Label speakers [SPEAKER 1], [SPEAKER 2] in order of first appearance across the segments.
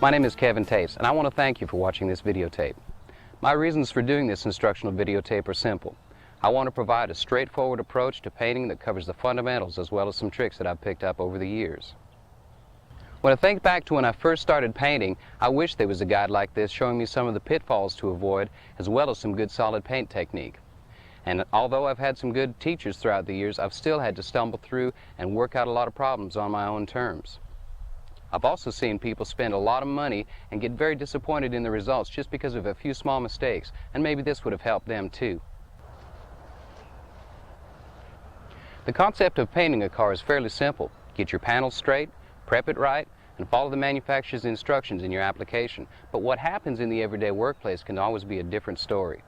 [SPEAKER 1] My name is Kevin Tace, and I want to thank you for watching this videotape. My reasons for doing this instructional videotape are simple. I want to provide a straightforward approach to painting that covers the fundamentals as well as some tricks that I've picked up over the years. When I think back to when I first started painting, I wish there was a guide like this showing me some of the pitfalls to avoid as well as some good solid paint technique. And although I've had some good teachers throughout the years, I've still had to stumble through and work out a lot of problems on my own terms. I've also seen people spend a lot of money and get very disappointed in the results just because of a few small mistakes, and maybe this would have helped them too. The concept of painting a car is fairly simple. Get your panels straight, prep it right, and follow the manufacturer's instructions in your application. But what happens in the everyday workplace can always be a different story.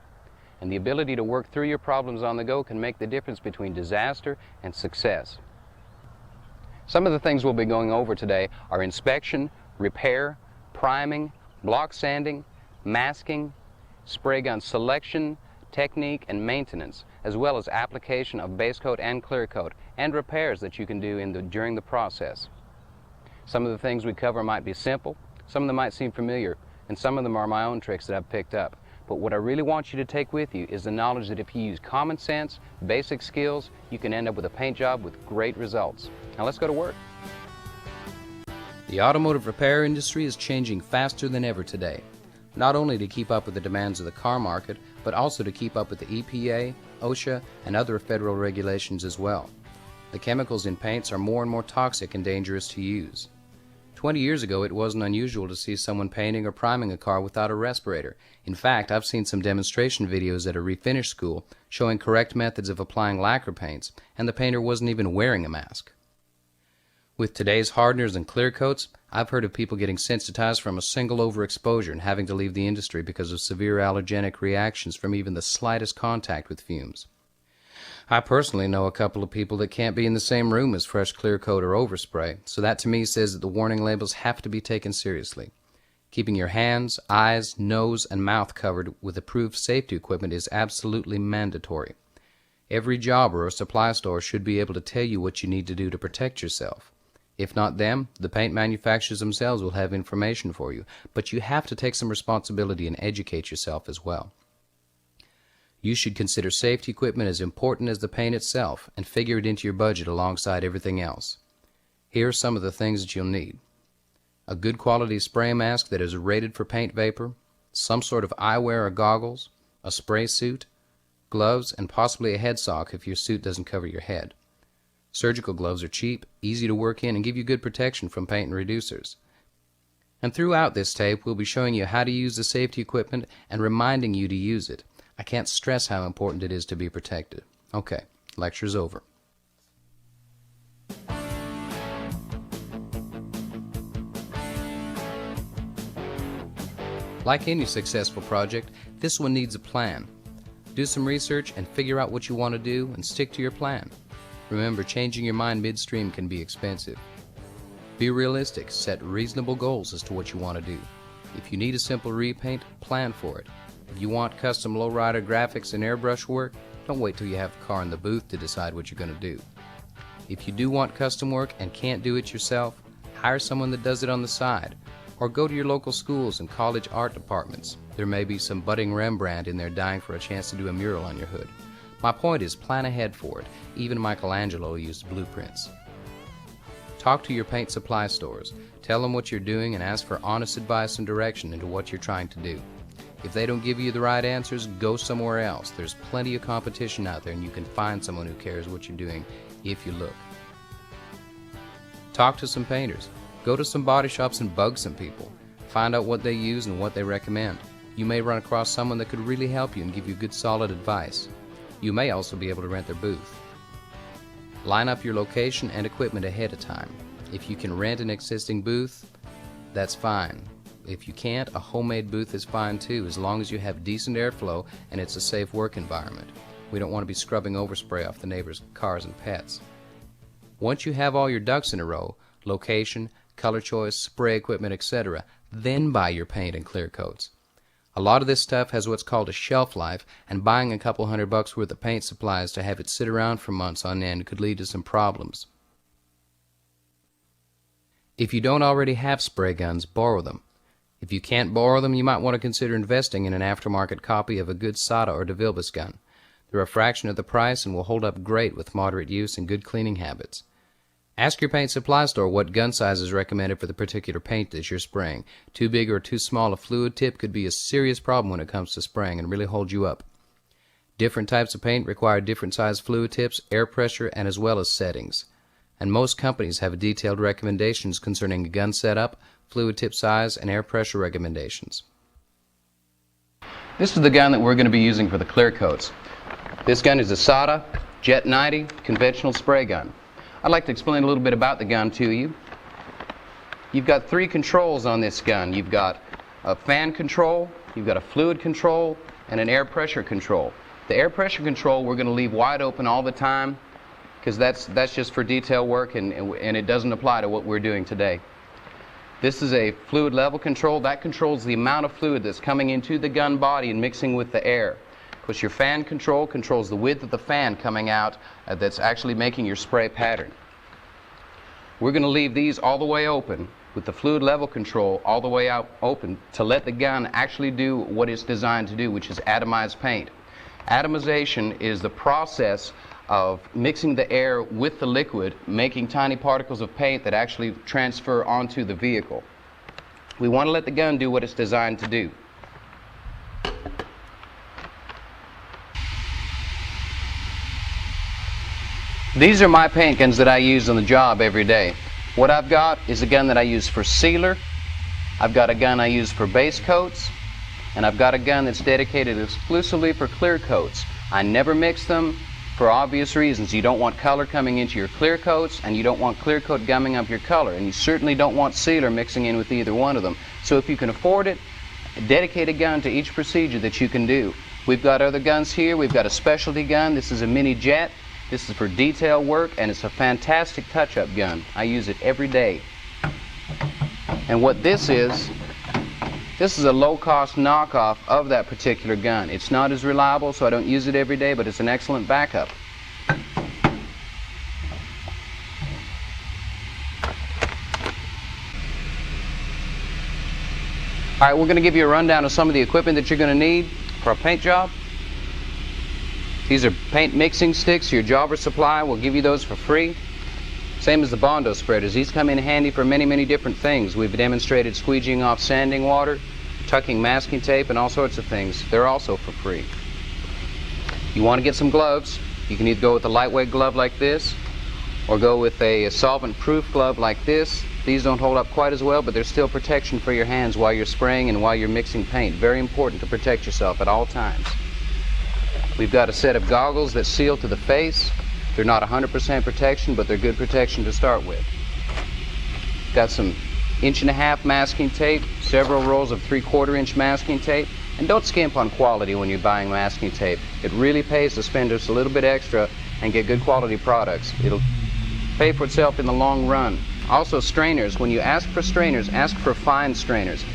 [SPEAKER 1] And the ability to work through your problems on the go can make the difference between disaster and success. Some of the things we'll be going over today are inspection, repair, priming, block sanding, masking, spray gun selection, technique, and maintenance, as well as application of base coat and clear coat, and repairs that you can do during the process. Some of the things we cover might be simple, some of them might seem familiar, and some of them are my own tricks that I've picked up. But what I really want you to take with you is the knowledge that if you use common sense, basic skills, you can end up with a paint job with great results. Now let's go to work. The automotive repair industry is changing faster than ever today, not only to keep up with the demands of the car market, but also to keep up with the EPA, OSHA, and other federal regulations as well. The chemicals in paints are more and more toxic and dangerous to use. 20 years ago, it wasn't unusual to see someone painting or priming a car without a respirator. In fact, I've seen some demonstration videos at a refinish school showing correct methods of applying lacquer paints, and the painter wasn't even wearing a mask. With today's hardeners and clear coats, I've heard of people getting sensitized from a single overexposure and having to leave the industry because of severe allergenic reactions from even the slightest contact with fumes. I personally know a couple of people that can't be in the same room as fresh clear coat or overspray, so that to me says that the warning labels have to be taken seriously. Keeping your hands, eyes, nose, and mouth covered with approved safety equipment is absolutely mandatory. Every jobber or supply store should be able to tell you what you need to do to protect yourself. If not them, the paint manufacturers themselves will have information for you, but you have to take some responsibility and educate yourself as well. You should consider safety equipment as important as the paint itself and figure it into your budget alongside everything else. Here are some of the things that you'll need. A good quality spray mask that is rated for paint vapor, some sort of eyewear or goggles, a spray suit, gloves, and possibly a head sock if your suit doesn't cover your head. Surgical gloves are cheap, easy to work in, and give you good protection from paint and reducers. And throughout this tape, we'll be showing you how to use the safety equipment and reminding you to use it. I can't stress how important it is to be protected. Okay, lecture's over. Like any successful project, this one needs a plan. Do some research and figure out what you want to do and stick to your plan. Remember, changing your mind midstream can be expensive. Be realistic, set reasonable goals as to what you want to do. If you need a simple repaint, plan for it. If you want custom lowrider graphics and airbrush work, don't wait till you have the car in the booth to decide what you're going to do. If you do want custom work and can't do it yourself, hire someone that does it on the side, or go to your local schools and college art departments. There may be some budding Rembrandt in there dying for a chance to do a mural on your hood. My point is, plan ahead for it. Even Michelangelo used blueprints. Talk to your paint supply stores. Tell them what you're doing and ask for honest advice and direction into what you're trying to do. If they don't give you the right answers, go somewhere else. There's plenty of competition out there, and you can find someone who cares what you're doing if you look. Talk to some painters. Go to some body shops and bug some people. Find out what they use and what they recommend. You may run across someone that could really help you and give you good solid advice. You may also be able to rent their booth. Line up your location and equipment ahead of time. If you can rent an existing booth, that's fine. If you can't, a homemade booth is fine too, as long as you have decent airflow and it's a safe work environment. We don't want to be scrubbing overspray off the neighbors' cars and pets. Once you have all your ducks in a row, location, color choice, spray equipment, etc., then buy your paint and clear coats. A lot of this stuff has what's called a shelf life, and buying a couple $100 worth of paint supplies to have it sit around for months on end could lead to some problems. If you don't already have spray guns, borrow them. If you can't borrow them, you might want to consider investing in an aftermarket copy of a good Sada or DeVilbiss gun. They're a fraction of the price and will hold up great with moderate use and good cleaning habits. Ask your paint supply store what gun size is recommended for the particular paint that you're spraying. Too big or too small a fluid tip could be a serious problem when it comes to spraying and really hold you up. Different types of paint require different size fluid tips, air pressure, and as well as settings. And most companies have detailed recommendations concerning gun setup, fluid tip size, and air pressure recommendations. This is the gun that we're going to be using for the clear coats. This gun is a Sada Jet 90 conventional spray gun. I'd like to explain a little bit about the gun to you. You've got three controls on this gun. You've got a fan control, you've got a fluid control, and an air pressure control. The air pressure control we're going to leave wide open all the time because that's just for detail work and it doesn't apply to what we're doing today. This is a fluid level control. That controls the amount of fluid that's coming into the gun body and mixing with the air. Of course, your fan control controls the width of the fan coming out that's actually making your spray pattern. We're going to leave these all the way open with the fluid level control all the way out open to let the gun actually do what it's designed to do, which is atomize paint. Atomization is the process of mixing the air with the liquid, making tiny particles of paint that actually transfer onto the vehicle. We want to let the gun do what it's designed to do. These are my paint guns that I use on the job every day. What I've got is a gun that I use for sealer, I've got a gun I use for base coats, and I've got a gun that's dedicated exclusively for clear coats. I never mix them for obvious reasons. You don't want color coming into your clear coats, and you don't want clear coat gumming up your color, and you certainly don't want sealer mixing in with either one of them. So if you can afford it, dedicate a gun to each procedure that you can do. We've got other guns here. We've got a specialty gun. This is a mini jet. This is for detail work, and it's a fantastic touch-up gun. I use it every day. And what this is a low-cost knockoff of that particular gun. It's not as reliable, so I don't use it every day, but it's an excellent backup. All right, we're going to give you a rundown of some of the equipment that you're going to need for a paint job. These are paint mixing sticks. Your jobber supply will give you those for free. Same as the Bondo spreaders. These come in handy for many, many different things. We've demonstrated squeegeeing off sanding water, tucking masking tape, and all sorts of things. They're also for free. You want to get some gloves. You can either go with a lightweight glove like this or go with a solvent-proof glove like this. These don't hold up quite as well, but there's still protection for your hands while you're spraying and while you're mixing paint. Very important to protect yourself at all times. We've got a set of goggles that seal to the face. They're not 100% protection, but they're good protection to start with. Got some 1.5-inch masking tape, several rolls of 3/4-inch masking tape, and don't skimp on quality when you're buying masking tape. It really pays to spend just a little bit extra and get good quality products. It'll pay for itself in the long run. Also, strainers. When you ask for strainers, ask for fine strainers.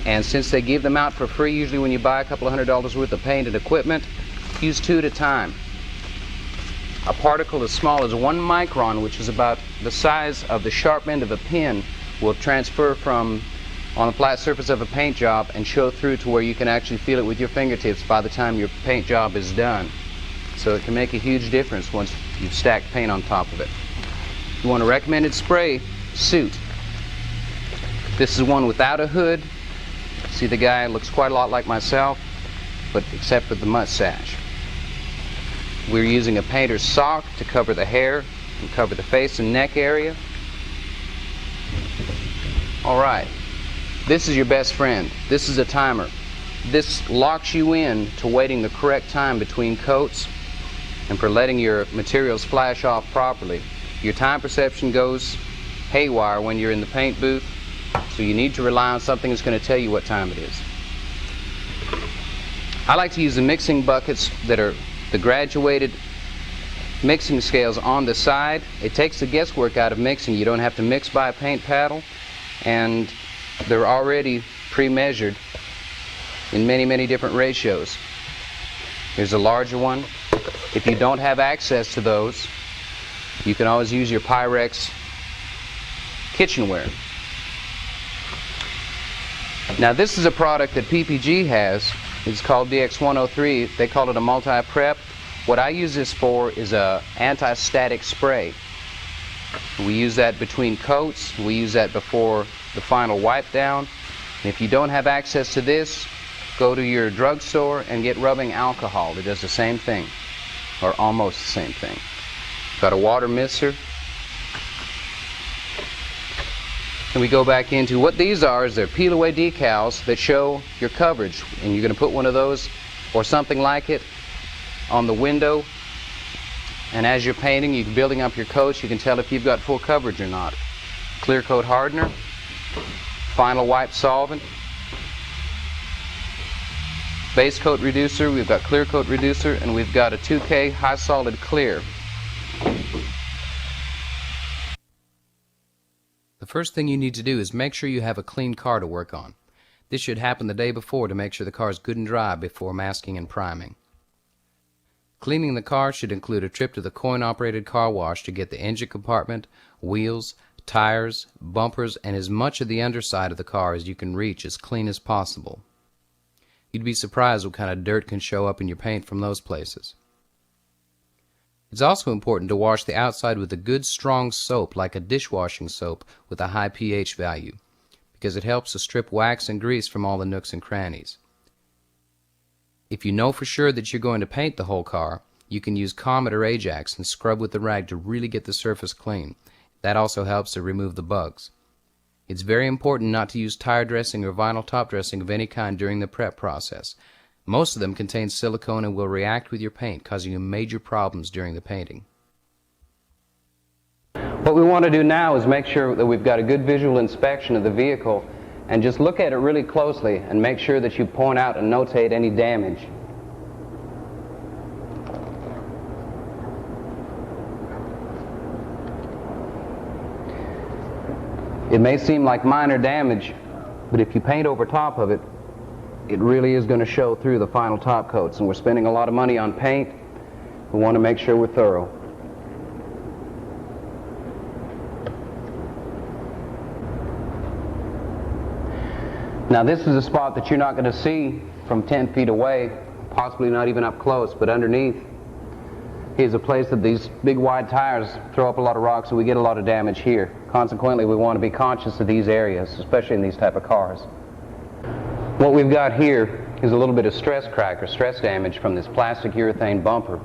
[SPEAKER 1] And since they give them out for free, usually when you buy a couple of $100 worth of paint and equipment, use 2 at a time. A particle as small as 1 micron, which is about the size of the sharp end of a pin, will transfer from on the flat surface of a paint job and show through to where you can actually feel it with your fingertips by the time your paint job is done. So it can make a huge difference once you've stacked paint on top of it. You want a recommended spray suit. This is one without a hood. See, the guy looks quite a lot like myself, but except for the mustache. We're using a painter's sock to cover the hair and cover the face and neck area. Alright, this is your best friend. This is a timer. This locks you in to waiting the correct time between coats and for letting your materials flash off properly. Your time perception goes haywire when you're in the paint booth, so you need to rely on something that's going to tell you what time it is. I like to use the mixing buckets that are the graduated mixing scales on the side. It takes the guesswork out of mixing. You don't have to mix by a paint paddle, and they're already pre-measured in many, many different ratios. Here's a larger one. If you don't have access to those, you can always use your Pyrex kitchenware. Now this is a product that PPG has. It's called DX103. They call it a multi-prep. What I use this for is a anti-static spray. We use that between coats. We use that before the final wipe down. And if you don't have access to this, go to your drugstore and get rubbing alcohol. It does the same thing, or almost the same thing. Got a water mister. And we go back into what these are. Is they're peel away decals that show your coverage, and you're going to put one of those or something like it on the window, and as you're painting, you're building up your coats, you can tell if you've got full coverage or not. Clear coat hardener, final wipe solvent, base coat reducer, we've got clear coat reducer, and we've got a 2K high solid clear. The first thing you need to do is make sure you have a clean car to work on. This should happen the day before to make sure the car is good and dry before masking and priming. Cleaning the car should include a trip to the coin-operated car wash to get the engine compartment, wheels, tires, bumpers, and as much of the underside of the car as you can reach as clean as possible. You'd be surprised what kind of dirt can show up in your paint from those places. It's also important to wash the outside with a good strong soap like a dishwashing soap with a high pH value, because it helps to strip wax and grease from all the nooks and crannies. If you know for sure that you're going to paint the whole car, you can use Comet or Ajax and scrub with the rag to really get the surface clean. That also helps to remove the bugs. It's very important not to use tire dressing or vinyl top dressing of any kind during the prep process. Most of them contain silicone and will react with your paint, causing you major problems during the painting. What we want to do now is make sure that we've got a good visual inspection of the vehicle, and just look at it really closely and make sure that you point out and notate any damage. It may seem like minor damage, but if you paint over top of it, it really is going to show through the final top coats, and we're spending a lot of money on paint. We want to make sure we're thorough. Now this is a spot that you're not going to see from 10 feet away, possibly not even up close, but underneath is a place that these big wide tires throw up a lot of rocks, so we get a lot of damage here. Consequently, we want to be conscious of these areas, especially in these type of cars. What we've got here is a little bit of stress crack or stress damage from this plastic urethane bumper.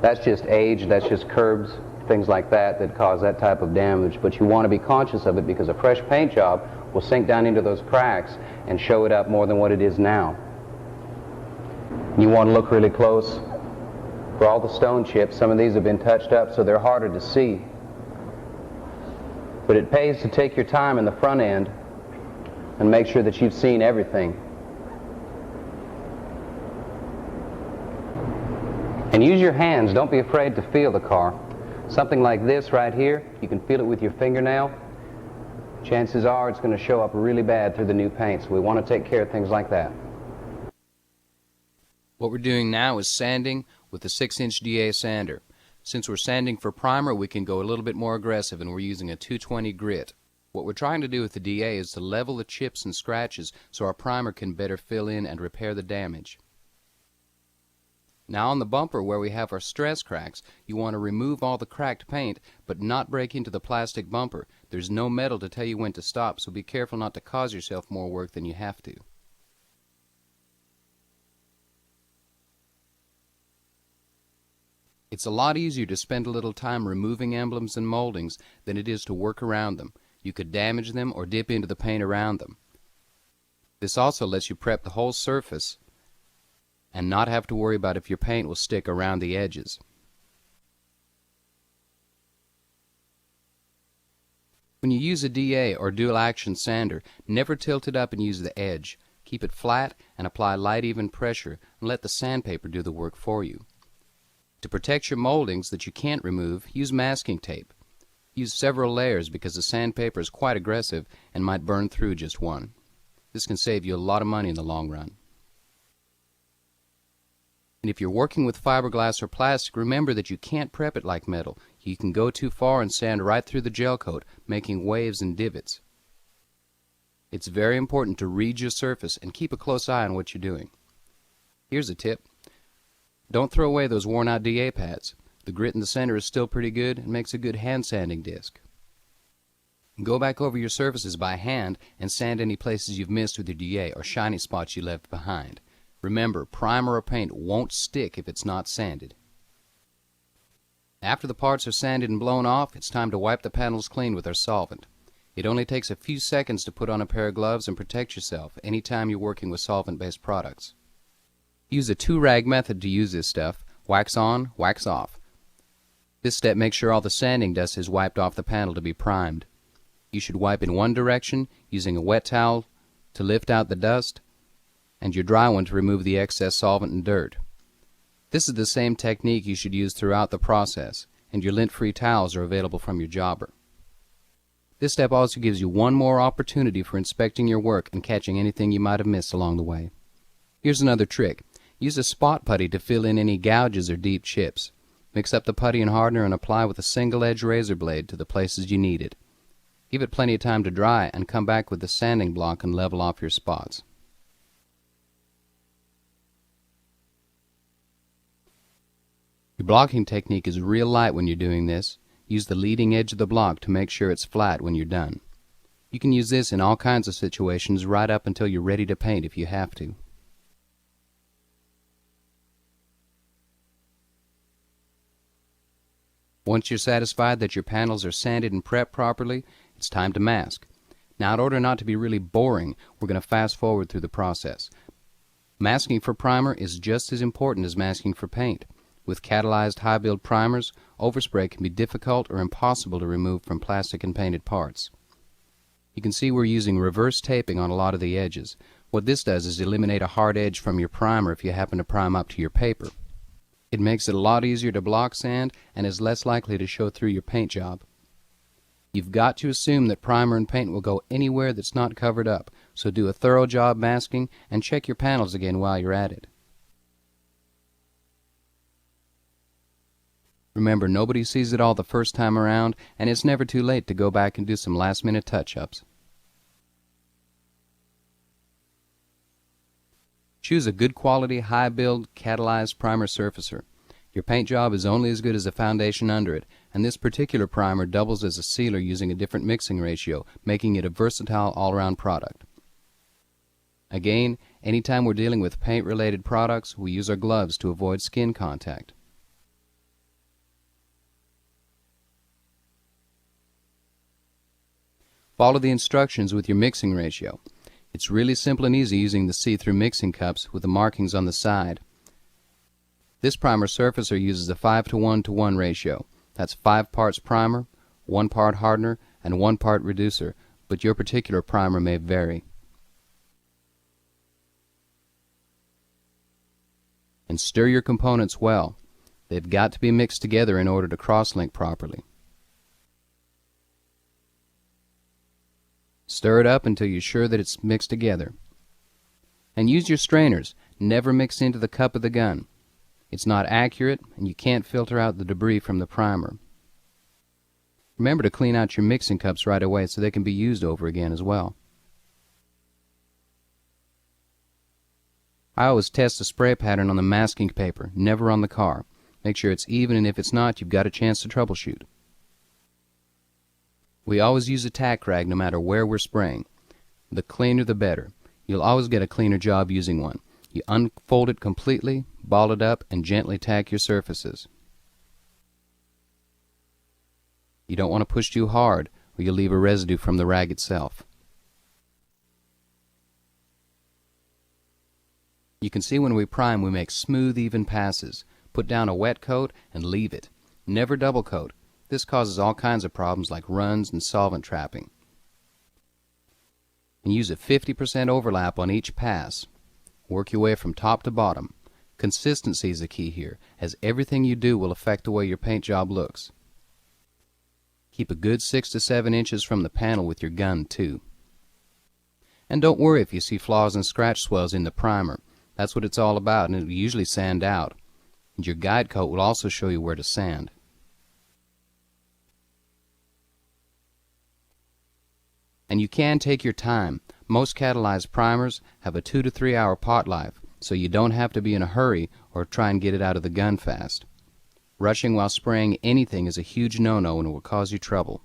[SPEAKER 1] That's just age, that's just curbs, things like that that cause that type of damage, but you want to be conscious of it because a fresh paint job will sink down into those cracks and show it up more than what it is now. You want to look really close for all the stone chips. Some of these have been touched up so they're harder to see. But it pays to take your time in the front end and make sure that you've seen everything. And use your hands. Don't be afraid to feel the car. Something like this right here, you can feel it with your fingernail. Chances are it's going to show up really bad through the new paint, so we want to take care of things like that. What we're doing now is sanding with a 6-inch DA sander. Since we're sanding for primer, we can go a little bit more aggressive, and we're using a 220 grit. What we're trying to do with the DA is to level the chips and scratches so our primer can better fill in and repair the damage. Now on the bumper where we have our stress cracks, you want to remove all the cracked paint but not break into the plastic bumper. There's no metal to tell you when to stop, so be careful not to cause yourself more work than you have to. It's a lot easier to spend a little time removing emblems and moldings than it is to work around them. You could damage them or dip into the paint around them. This also lets you prep the whole surface and not have to worry about if your paint will stick around the edges. When you use a DA or dual action sander, never tilt it up and use the edge. Keep it flat and apply light even pressure and let the sandpaper do the work for you. To protect your moldings that you can't remove, use masking tape. Use several layers because the sandpaper is quite aggressive and might burn through just one. This can save you a lot of money in the long run. And if you're working with fiberglass or plastic, remember that you can't prep it like metal. You can go too far and sand right through the gel coat, making waves and divots. It's very important to read your surface and keep a close eye on what you're doing. Here's a tip. Don't throw away those worn out DA pads. The grit in the center is still pretty good and makes a good hand sanding disc. Go back over your surfaces by hand and sand any places you've missed with your DA or shiny spots you left behind. Remember, primer or paint won't stick if it's not sanded. After the parts are sanded and blown off, it's time to wipe the panels clean with our solvent. It only takes a few seconds to put on a pair of gloves and protect yourself anytime you're working with solvent-based products. Use a 2-rag method to use this stuff. Wax on, wax off. This step makes sure all the sanding dust is wiped off the panel to be primed. You should wipe in one direction using a wet towel to lift out the dust and your dry one to remove the excess solvent and dirt. This is the same technique you should use throughout the process, and your lint-free towels are available from your jobber. This step also gives you one more opportunity for inspecting your work and catching anything you might have missed along the way. Here's another trick. Use a spot putty to fill in any gouges or deep chips. Mix up the putty and hardener and apply with a single-edge razor blade to the places you need it. Give it plenty of time to dry and come back with the sanding block and level off your spots. Your blocking technique is real light when you're doing this. Use the leading edge of the block to make sure it's flat when you're done. You can use this in all kinds of situations right up until you're ready to paint if you have to. Once you're satisfied that your panels are sanded and prepped properly, it's time to mask. Now, in order not to be really boring, we're going to fast forward through the process. Masking for primer is just as important as masking for paint. With catalyzed high-build primers, overspray can be difficult or impossible to remove from plastic and painted parts. You can see we're using reverse taping on a lot of the edges. What this does is eliminate a hard edge from your primer if you happen to prime up to your paper. It makes it a lot easier to block sand and is less likely to show through your paint job. You've got to assume that primer and paint will go anywhere that's not covered up, so do a thorough job masking and check your panels again while you're at it. Remember, nobody sees it all the first time around, and it's never too late to go back and do some last-minute touch-ups. Choose a good quality, high-build, catalyzed primer surfacer. Your paint job is only as good as the foundation under it, and this particular primer doubles as a sealer using a different mixing ratio, making it a versatile all-around product. Again, anytime we're dealing with paint-related products, we use our gloves to avoid skin contact. Follow the instructions with your mixing ratio. It's really simple and easy using the see-through mixing cups with the markings on the side. This primer surfacer uses a 5:1:1 ratio. That's 5 parts primer, 1 part hardener, and 1 part reducer, but your particular primer may vary. And stir your components well. They've got to be mixed together in order to cross-link properly. Stir it up until you're sure that it's mixed together. And use your strainers. Never mix into the cup of the gun. It's not accurate, and you can't filter out the debris from the primer. Remember to clean out your mixing cups right away so they can be used over again as well. I always test the spray pattern on the masking paper, never on the car. Make sure it's even, and if it's not, you've got a chance to troubleshoot. We always use a tack rag no matter where we're spraying. The cleaner the better. You'll always get a cleaner job using one. You unfold it completely, ball it up, and gently tack your surfaces. You don't want to push too hard, or you'll leave a residue from the rag itself. You can see when we prime we make smooth, even passes. Put down a wet coat and leave it. Never double coat. This causes all kinds of problems like runs and solvent trapping. And use a 50% overlap on each pass. Work your way from top to bottom. Consistency is the key here, as everything you do will affect the way your paint job looks. Keep a good 6 to 7 inches from the panel with your gun, too. And don't worry if you see flaws and scratch swells in the primer. That's what it's all about, and it will usually sand out. And your guide coat will also show you where to sand. And you can take your time. Most catalyzed primers have a 2 to 3 hour pot life, so you don't have to be in a hurry or try and get it out of the gun fast. Rushing while spraying anything is a huge no-no and will cause you trouble.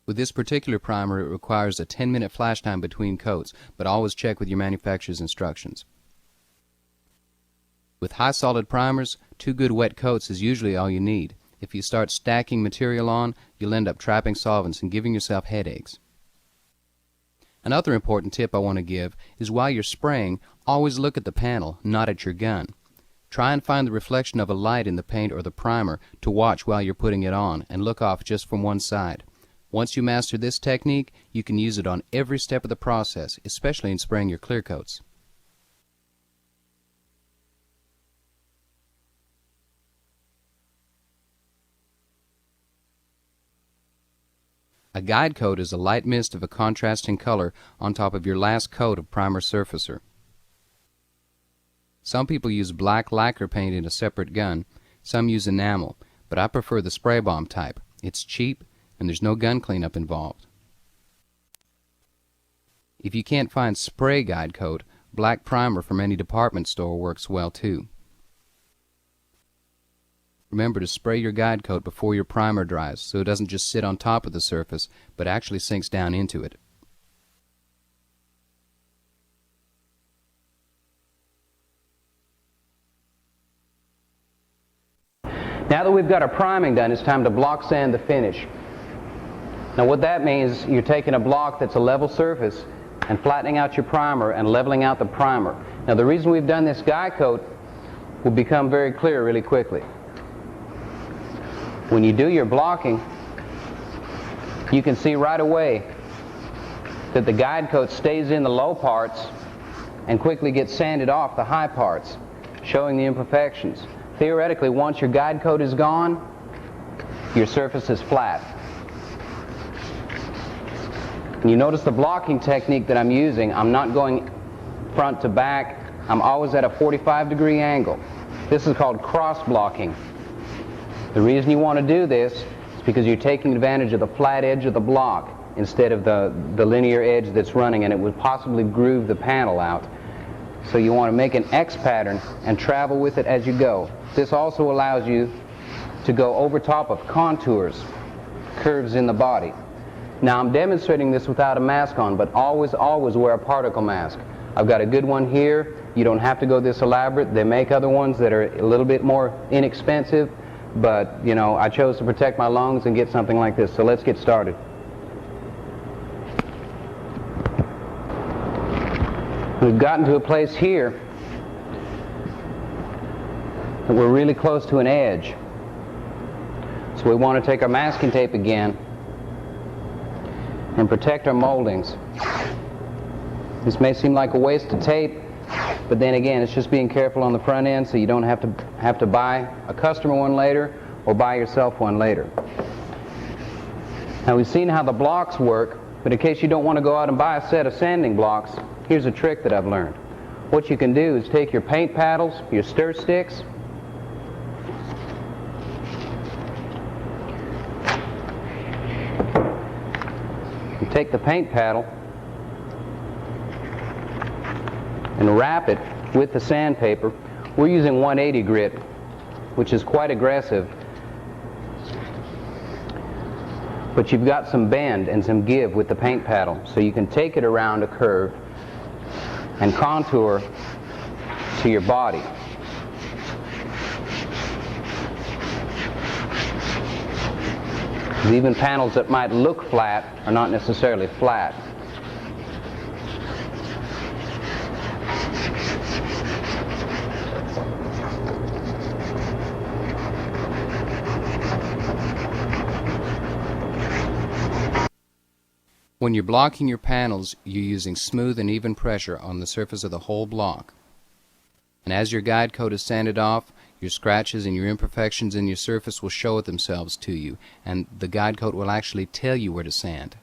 [SPEAKER 1] With this particular primer, it requires a 10-minute flash time between coats, but always check with your manufacturer's instructions. With high solid primers, 2 good wet coats is usually all you need. If you start stacking material on, you'll end up trapping solvents and giving yourself headaches. Another important tip I want to give is while you're spraying, always look at the panel, not at your gun. Try and find the reflection of a light in the paint or the primer to watch while you're putting it on, and look off just from one side. Once you master this technique, you can use it on every step of the process, especially in spraying your clear coats. A guide coat is a light mist of a contrasting color on top of your last coat of primer surfacer. Some people use black lacquer paint in a separate gun, some use enamel, but I prefer the spray bomb type. It's cheap and there's no gun cleanup involved. If you can't find spray guide coat, black primer from any department store works well too. Remember to spray your guide coat before your primer dries so it doesn't just sit on top of the surface but actually sinks down into it.
[SPEAKER 2] Now that we've got our priming done, it's time to block sand the finish. Now what that means, you're taking a block that's a level surface and flattening out your primer and leveling out the primer. Now the reason we've done this guide coat will become very clear really quickly. When you do your blocking, you can see right away that the guide coat stays in the low parts and quickly gets sanded off the high parts, showing the imperfections. Theoretically, once your guide coat is gone, your surface is flat. And you notice the blocking technique that I'm using. I'm not going front to back. I'm always at a 45-degree angle. This is called cross blocking. The reason you want to do this is because you're taking advantage of the flat edge of the block instead of the linear edge that's running, and it would possibly groove the panel out. So you want to make an X pattern and travel with it as you go. This also allows you to go over top of contours, curves in the body. Now I'm demonstrating this without a mask on, but always wear a particle mask. I've got a good one here. You don't have to go this elaborate. They make other ones that are a little bit more inexpensive. But, you know, I chose to protect my lungs and get something like this. So let's get started. We've gotten to a place here that we're really close to an edge. So we want to take our masking tape again and protect our moldings. This may seem like a waste of tape, but then again, it's just being careful on the front end so you don't have to buy a customer one later or buy yourself one later. Now we've seen how the blocks work, but in case you don't want to go out and buy a set of sanding blocks, here's a trick that I've learned. What you can do is take your paint paddles, your stir sticks, you take the paint paddle and wrap it with the sandpaper. We're using 180 grit, which is quite aggressive, but you've got some bend and some give with the paint paddle, so you can take it around a curve and contour to your body. Even panels that might look flat are not necessarily flat.
[SPEAKER 1] When you're blocking your panels, you're using smooth and even pressure on the surface of the whole block. And as your guide coat is sanded off, your scratches and your imperfections in your surface will show themselves to you, and the guide coat will actually tell you where to sand.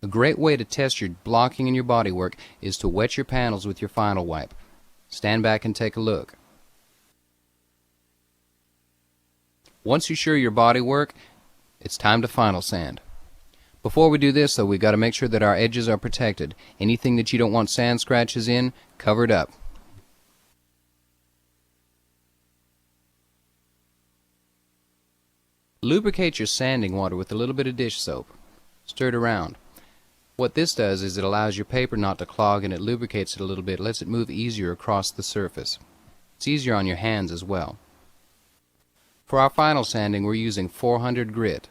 [SPEAKER 1] A great way to test your blocking and your bodywork is to wet your panels with your final wipe. Stand back and take a look. Once you're sure your bodywork, it's time to final sand. Before we do this, though, we've got to make sure that our edges are protected. Anything that you don't want sand scratches in, cover it up. Lubricate your sanding water with a little bit of dish soap. Stir it around. What this does is it allows your paper not to clog, and it lubricates it a little bit, lets it move easier across the surface. It's easier on your hands as well. For our final sanding, we're using 400 grit.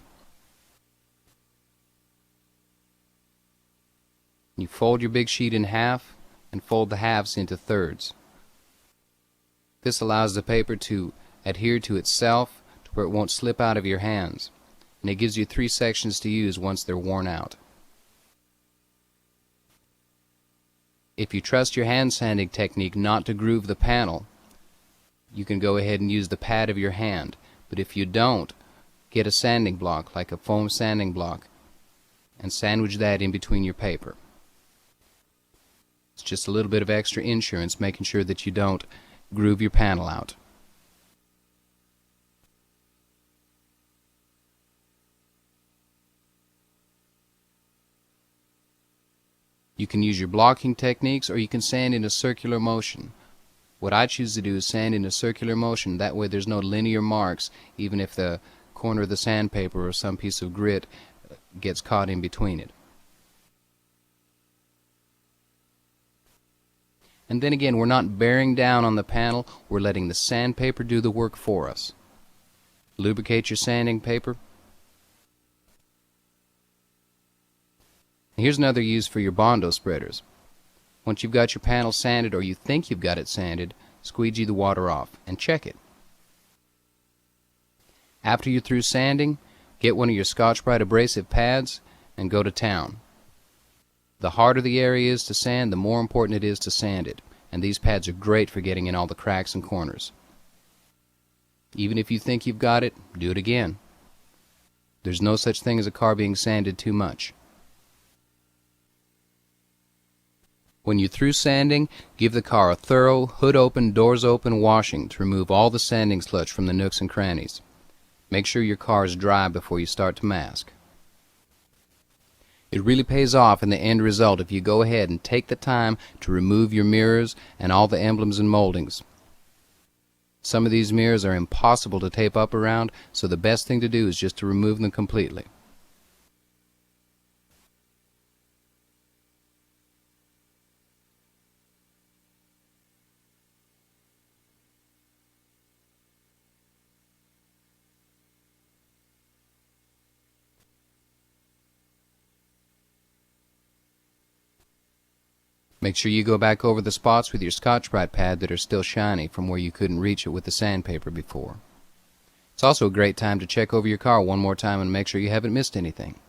[SPEAKER 1] You fold your big sheet in half and fold the halves into thirds. This allows the paper to adhere to itself to where it won't slip out of your hands, and it gives you 3 sections to use once they're worn out. If you trust your hand sanding technique not to groove the panel, you can go ahead and use the pad of your hand, but if you don't, get a sanding block like a foam sanding block and sandwich that in between your paper. It's just a little bit of extra insurance, making sure that you don't groove your panel out. You can use your blocking techniques, or you can sand in a circular motion. What I choose to do is sand in a circular motion. That way there's no linear marks, even if the corner of the sandpaper or some piece of grit gets caught in between it. And then again, we're not bearing down on the panel, we're letting the sandpaper do the work for us. Lubricate your sanding paper. Here's another use for your Bondo spreaders. Once you've got your panel sanded, or you think you've got it sanded, squeegee the water off and check it. After you're through sanding, get one of your Scotch-Brite abrasive pads and go to town. The harder the area is to sand, the more important it is to sand it, and these pads are great for getting in all the cracks and corners. Even if you think you've got it, do it again. There's no such thing as a car being sanded too much. When you're through sanding, give the car a thorough, hood open, doors open washing to remove all the sanding sludge from the nooks and crannies. Make sure your car is dry before you start to mask. It really pays off in the end result if you go ahead and take the time to remove your mirrors and all the emblems and moldings. Some of these mirrors are impossible to tape up around, so the best thing to do is just to remove them completely. Make sure you go back over the spots with your Scotch-Brite pad that are still shiny from where you couldn't reach it with the sandpaper before. It's also a great time to check over your car one more time and make sure you haven't missed anything.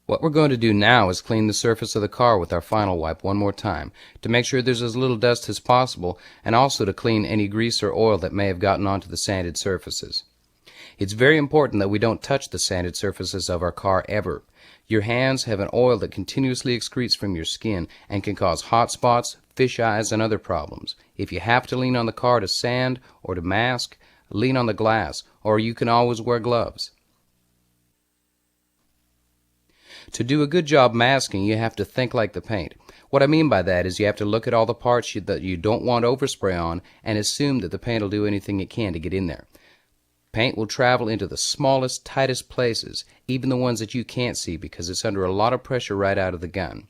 [SPEAKER 1] What we're going to do now is clean the surface of the car with our final wipe one more time to make sure there's as little dust as possible, and also to clean any grease or oil that may have gotten onto the sanded surfaces. It's very important that we don't touch the sanded surfaces of our car ever. Your hands have an oil that continuously excretes from your skin and can cause hot spots, fish eyes, and other problems. If you have to lean on the car to sand or to mask, lean on the glass, or you can always wear gloves. To do a good job masking, you have to think like the paint. What I mean by that is you have to look at all the parts that you don't want overspray on and assume that the paint will do anything it can to get in there. Paint will travel into the smallest, tightest places, even the ones that you can't see, because it's under a lot of pressure right out of the gun.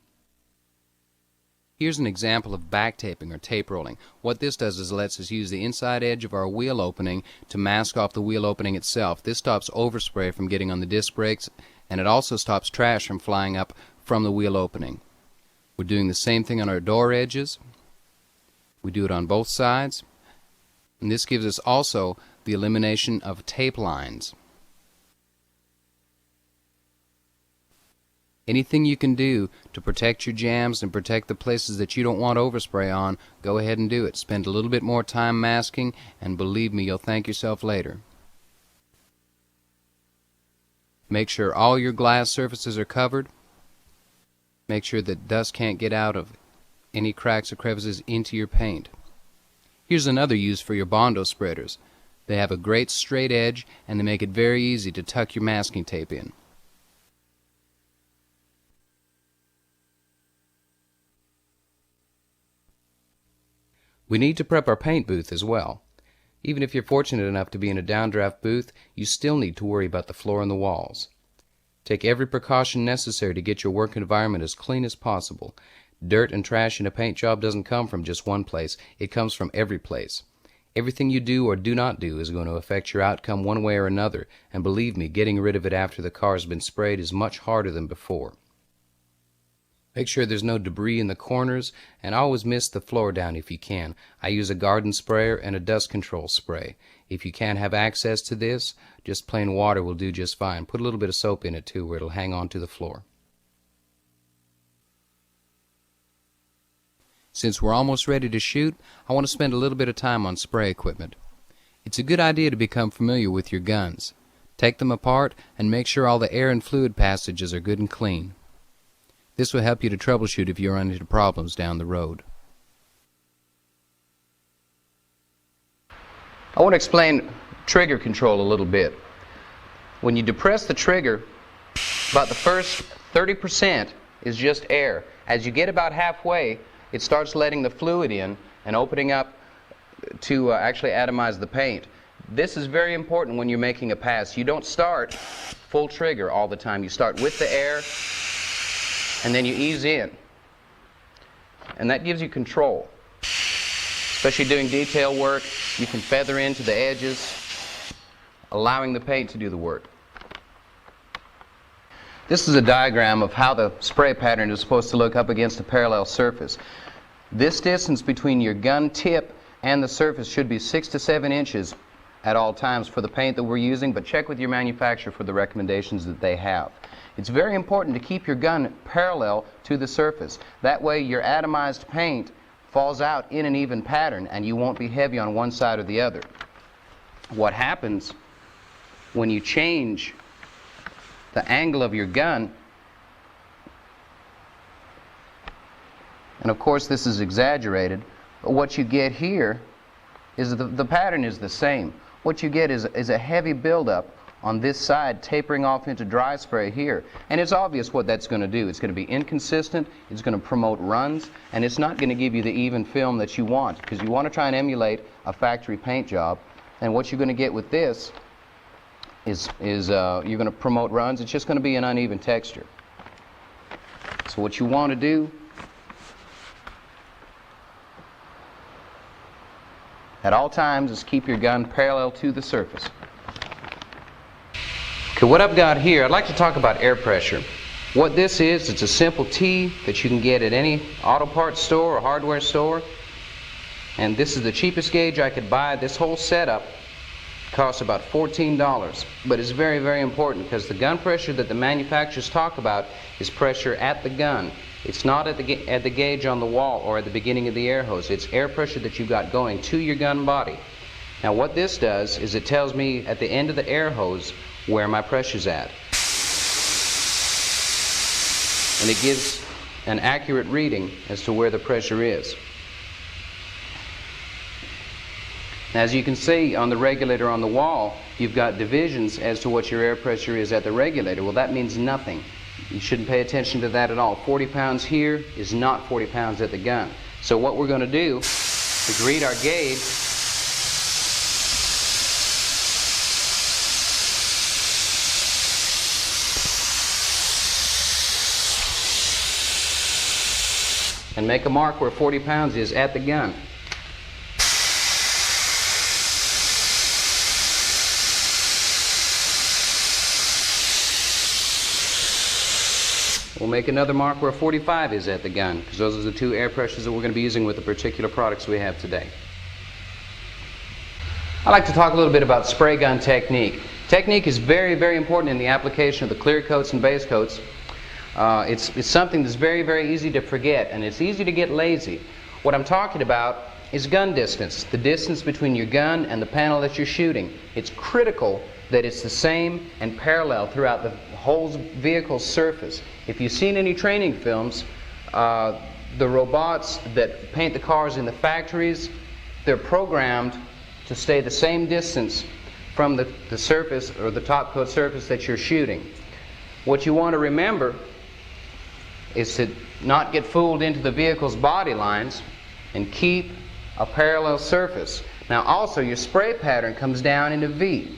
[SPEAKER 1] Here's an example of back taping or tape rolling. What this does is it lets us use the inside edge of our wheel opening to mask off the wheel opening itself. This stops overspray from getting on the disc brakes, and it also stops trash from flying up from the wheel opening. We're doing the same thing on our door edges. We do it on both sides, and this gives us also the elimination of tape lines. Anything you can do to protect your jams and protect the places that you don't want overspray on, go ahead and do it. Spend a little bit more time masking, and believe me, you'll thank yourself later. Make sure all your glass surfaces are covered. Make sure that dust can't get out of any cracks or crevices into your paint. Here's another use for your Bondo spreaders. They have a great straight edge, and they make it very easy to tuck your masking tape in. We need to prep our paint booth as well. Even if you're fortunate enough to be in a downdraft booth, you still need to worry about the floor and the walls. Take every precaution necessary to get your work environment as clean as possible. Dirt and trash in a paint job doesn't come from just one place, it comes from every place. Everything you do or do not do is going to affect your outcome one way or another, and believe me, getting rid of it after the car has been sprayed is much harder than before. Make sure there's no debris in the corners, and always mist the floor down if you can. I use a garden sprayer and a dust control spray. If you can't have access to this, just plain water will do just fine. Put a little bit of soap in it too, where it'll hang on to the floor. Since we're almost ready to shoot, I want to spend a little bit of time on spray equipment. It's a good idea to become familiar with your guns. Take them apart and make sure all the air and fluid passages are good and clean. This will help you to troubleshoot if you run into problems down the road. I want to explain trigger control a little bit. When you depress the trigger, about the first 30% is just air. As you get about halfway, it starts letting the fluid in and opening up to actually atomize the paint. This is very important when you're making a pass. You don't start full trigger all the time. You start with the air and then you ease in. And that gives you control. Especially doing detail work, you can feather into the edges, allowing the paint to do the work. This is a diagram of how the spray pattern is supposed to look up against a parallel surface. This distance between your gun tip and the surface should be 6 to 7 inches at all times for the paint that we're using, but check with your manufacturer for the recommendations that they have. It's very important to keep your gun parallel to the surface. That way your atomized paint falls out in an even pattern and you won't be heavy on one side or the other. What happens when you change the angle of your gun, and of course this is exaggerated, but what you get here is the pattern is the same. What you get is a heavy buildup on this side, tapering off into dry spray here. And it's obvious what that's going to do. It's going to be inconsistent, it's going to promote runs, and it's not going to give you the even film that you want, because you want to try and emulate a factory paint job. And what you're going to get with this is you're going to promote runs. It's just going to be an uneven texture. So what you want to do at all times is keep your gun parallel to the surface. Okay, what I've got here, I'd like to talk about air pressure. What this is, it's a simple T that you can get at any auto parts store or hardware store. And this is the cheapest gauge I could buy. This whole setup costs about $14. But it's very, very important, because the gun pressure that the manufacturers talk about is pressure at the gun. It's not at the gauge on the wall or at the beginning of the air hose. It's air pressure that you've got going to your gun body. Now what this does is it tells me at the end of the air hose where my pressure's at. And it gives an accurate reading as to where the pressure is. As you can see on the regulator on the wall, you've got divisions as to what your air pressure is at the regulator. Well, that means nothing. You shouldn't pay attention to that at all. 40 pounds here is not 40 pounds at the gun. So what we're going to do is read our gauge and make a mark where 40 pounds is at the gun. We'll make another mark where 45 is at the gun, because those are the two air pressures that we're going to be using with the particular products we have today. I'd like to talk a little bit about spray gun technique. Technique is very, very important in the application of the clear coats and base coats. It's something that's very, very easy to forget, and it's easy to get lazy. What I'm talking about is gun distance, the distance between your gun and the panel that you're shooting. It's critical that it's the same and parallel throughout the whole vehicle's surface. If you've seen any training films, the robots that paint the cars in the factories, they're programmed to stay the same distance from the surface or the top coat surface that you're shooting. What you want to remember is to not get fooled into the vehicle's body lines and keep
[SPEAKER 2] a parallel surface. Now also your spray pattern comes down in a V.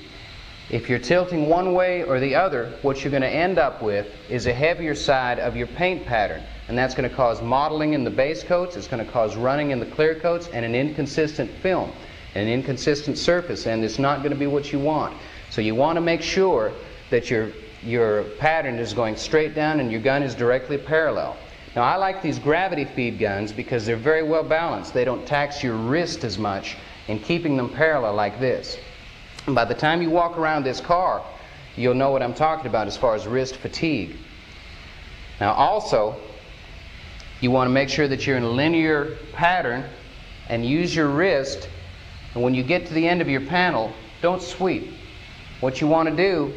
[SPEAKER 2] If you're tilting one way or the other, what you're going to end up with is a heavier side of your paint pattern. And that's going to cause mottling in the base coats, it's going to cause running in the clear coats, and an inconsistent film, an inconsistent surface, and it's not going to be what you want. So you want to make sure that your pattern is going straight down and your gun is directly parallel. Now I like these gravity feed guns because they're very well balanced. They don't tax your wrist as much in keeping them parallel like this. And by the time you walk around this car, you'll know what I'm talking about as far as wrist fatigue. Now also, you want to make sure that you're in a linear pattern and use your wrist, and when you get to the end of your panel, don't sweep. What you want to do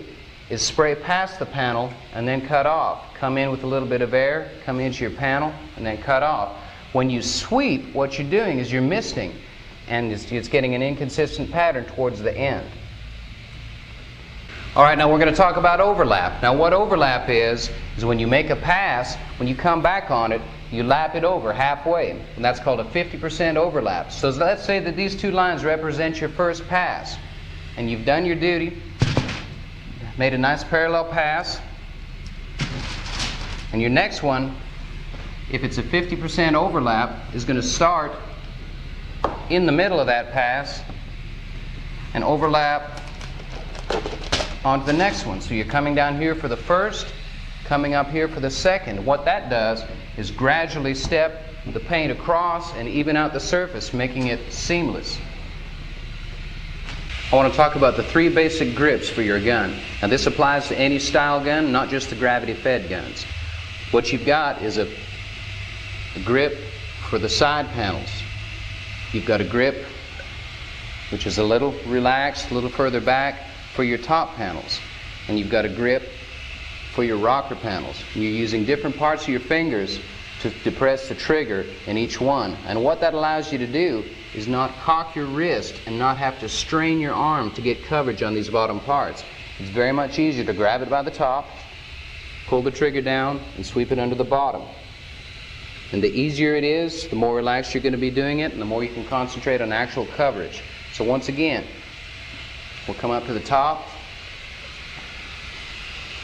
[SPEAKER 2] is spray past the panel and then cut off. Come in with a little bit of air, come into your panel, and then cut off. When you sweep, what you're doing is you're misting, and it's getting an inconsistent pattern towards the end. Alright, now we're going to talk about overlap. Now what overlap is when you make a pass, when you come back on it, you lap it over halfway, and that's called a 50% overlap. So let's say that these two lines represent your first pass, and you've done your duty, made a nice parallel pass, and your next one, if it's a 50% overlap, is going to start in the middle of that pass and overlap onto the next one. So you're coming down here for the first, coming up here for the second. What that does is gradually step the paint across and even out the surface, making it seamless. I want to talk about the three basic grips for your gun. Now this applies to any style gun, not just the gravity fed guns. What you've got is a grip for the side panels. You've got a grip which is a little relaxed, a little further back for your top panels. And you've got a grip for your rocker panels. And you're using different parts of your fingers to depress the trigger in each one. And what that allows you to do is not cock your wrist and not have to strain your arm to get coverage on these bottom parts. It's very much easier to grab it by the top, pull the trigger down, and sweep it under the bottom. And the easier it is, the more relaxed you're going to be doing it, and the more you can concentrate on actual coverage. So once again, we'll come up to the top.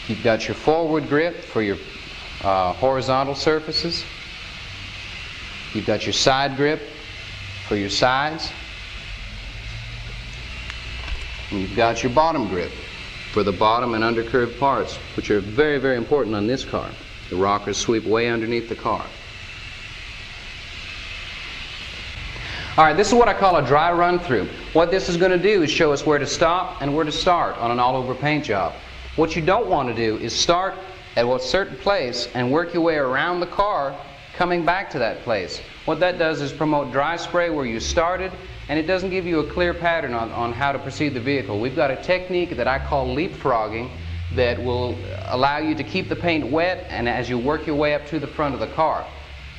[SPEAKER 2] You've got your forward grip for your horizontal surfaces. You've got your side grip for your sides. And you've got your bottom grip for the bottom and undercurved parts, which are very, very important on this car. The rockers sweep way underneath the car. Alright, this is what I call a dry run through. What this is going to do is show us where to stop and where to start on an all over paint job. What you don't want to do is start at a certain place and work your way around the car coming back to that place. What that does is promote dry spray where you started, and it doesn't give you a clear pattern on how to proceed the vehicle. We've got a technique that I call leapfrogging that will allow you to keep the paint wet and as you work your way up to the front of the car.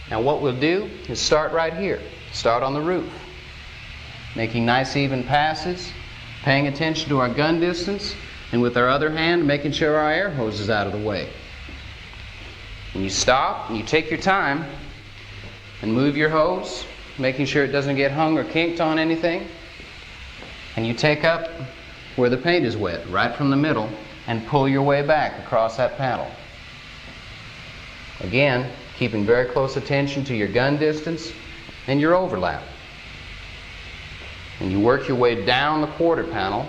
[SPEAKER 2] Now what we'll do is start right here. Start on the roof, making nice even passes, paying attention to our gun distance, and with our other hand making sure our air hose is out of the way. And you stop and you take your time and move your hose, making sure it doesn't get hung or kinked on anything. And you take up where the paint is wet, right from the middle, and pull your way back across that panel. Again, keeping very close attention to your gun distance and your overlap. And you work your way down the quarter panel,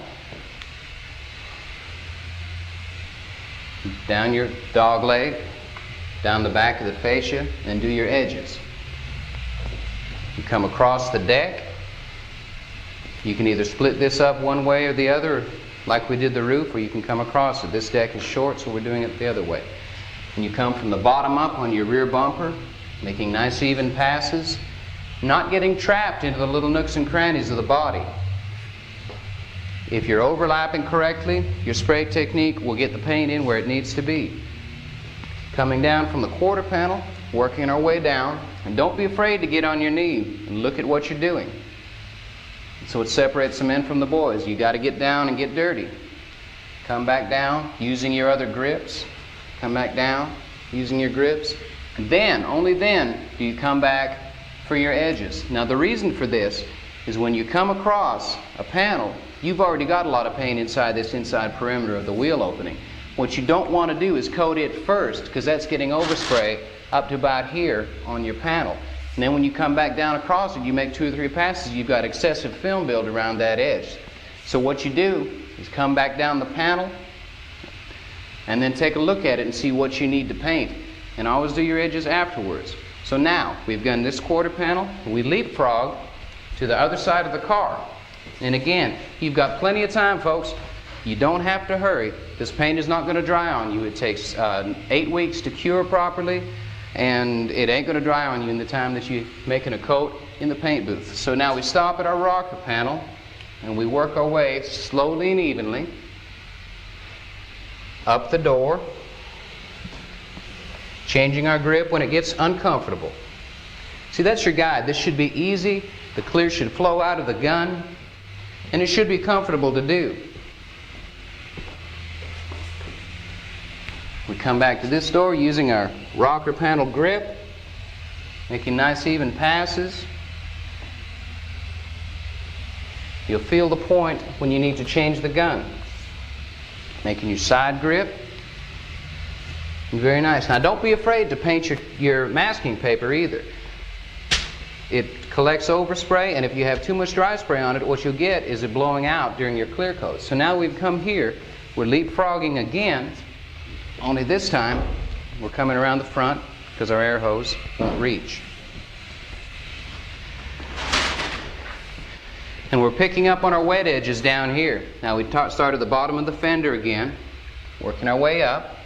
[SPEAKER 2] down your dog leg, down the back of the fascia, and do your edges. You come across the deck. You can either split this up one way or the other, like we did the roof, or you can come across it. This deck is short, so we're doing it the other way. And you come from the bottom up on your rear bumper, making nice even passes, not getting trapped into the little nooks and crannies of the body. If you're overlapping correctly, your spray technique will get the paint in where it needs to be. Coming down from the quarter panel, working our way down, and don't be afraid to get on your knee and look at what you're doing. So it separates the men from the boys. You got to get down and get dirty. Come back down using your other grips. Come back down using your grips. And then, only then, do you come back for your edges. Now the reason for this is when you come across a panel, you've already got a lot of paint inside this inside perimeter of the wheel opening. What you don't want to do is coat it first, because that's getting overspray up to about here on your panel. And then when you come back down across it, you make 2 or 3 passes, you've got excessive film build around that edge. So what you do is come back down the panel and then take a look at it and see what you need to paint. And always do your edges afterwards. So now we've done this quarter panel, we leapfrog to the other side of the car. And again, you've got plenty of time, folks. You don't have to hurry. This paint is not going to dry on you. It takes 8 weeks to cure properly, and it ain't going to dry on you in the time that you're making a coat in the paint booth. So now we stop at our rocker panel and we work our way slowly and evenly up the door, changing our grip when it gets uncomfortable. See, that's your guide. This should be easy. The clear should flow out of the gun, and it should be comfortable to do. We come back to this door using our rocker panel grip, making nice even passes. You'll feel the point when you need to change the gun. Making your side grip. Very nice. Now don't be afraid to paint your masking paper either. It collects overspray, and if you have too much dry spray on it, what you'll get is it blowing out during your clear coat. So now we've come here, we're leapfrogging again, only this time we're coming around the front because our air hose won't reach. And we're picking up on our wet edges down here. Now we start at the bottom of the fender again, working our way up,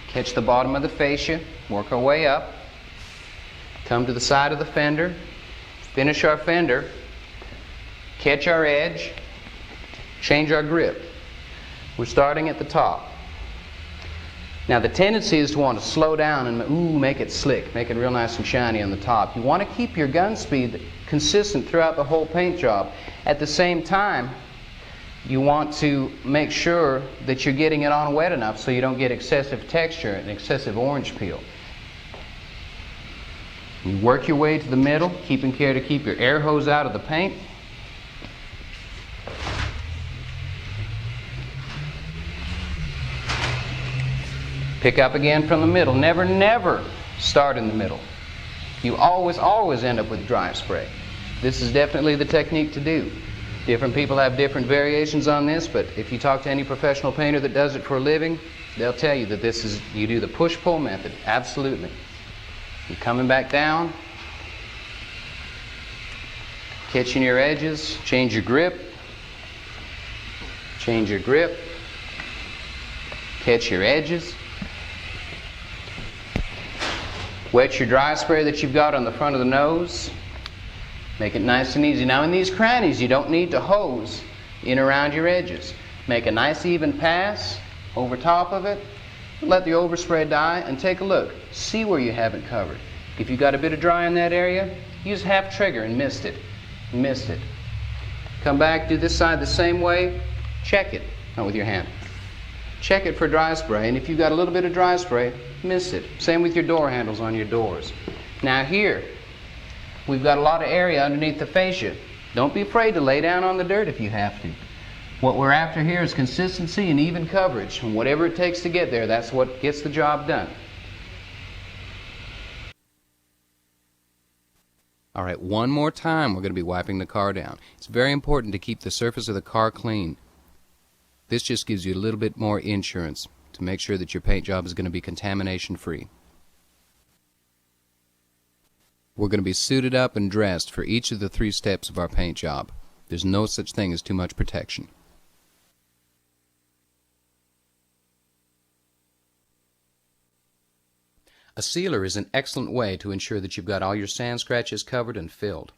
[SPEAKER 2] catch the bottom of the fascia, work our way up, come to the side of the fender, finish our fender, catch our edge, change our grip. We're starting at the top. Now the tendency is to want to slow down and make it slick, make it real nice and shiny on the top. You want to keep your gun speed consistent throughout the whole paint job. At the same time, you want to make sure that you're getting it on wet enough so you don't get excessive texture and excessive orange peel. You work your way to the middle, keeping care to keep your air hose out of the paint. Pick up again from the middle. Never start in the middle. You always end up with dry spray. This is definitely the technique to do. Different people have different variations on this, but if you talk to any professional painter that does it for a living, they'll tell you that you do the push-pull method. Absolutely. You're coming back down, catching your edges, change your grip, catch your edges. Wet your dry spray that you've got on the front of the nose. Make it nice and easy. Now in these crannies, you don't need to hose in around your edges. Make a nice even pass over top of it. Let the overspray die and take a look. See where you haven't covered. If you got a bit of dry in that area, use half trigger and missed it. Come back, do this side the same way. Check it, not with your hand. Check it for dry spray, and if you've got a little bit of dry spray, miss it. Same with your door handles on your doors. Now here, we've got a lot of area underneath the fascia. Don't be afraid to lay down on the dirt if you have to. What we're after here is consistency and even coverage, and whatever it takes to get there, that's what gets the job done.
[SPEAKER 1] All right, one more time we're going to be wiping the car down. It's very important to keep the surface of the car clean. This just gives you a little bit more insurance to make sure that your paint job is going to be contamination free. We're going to be suited up and dressed for each of the 3 steps of our paint job. There's no such thing as too much protection. A sealer is an excellent way to ensure that you've got all your sand scratches covered and filled.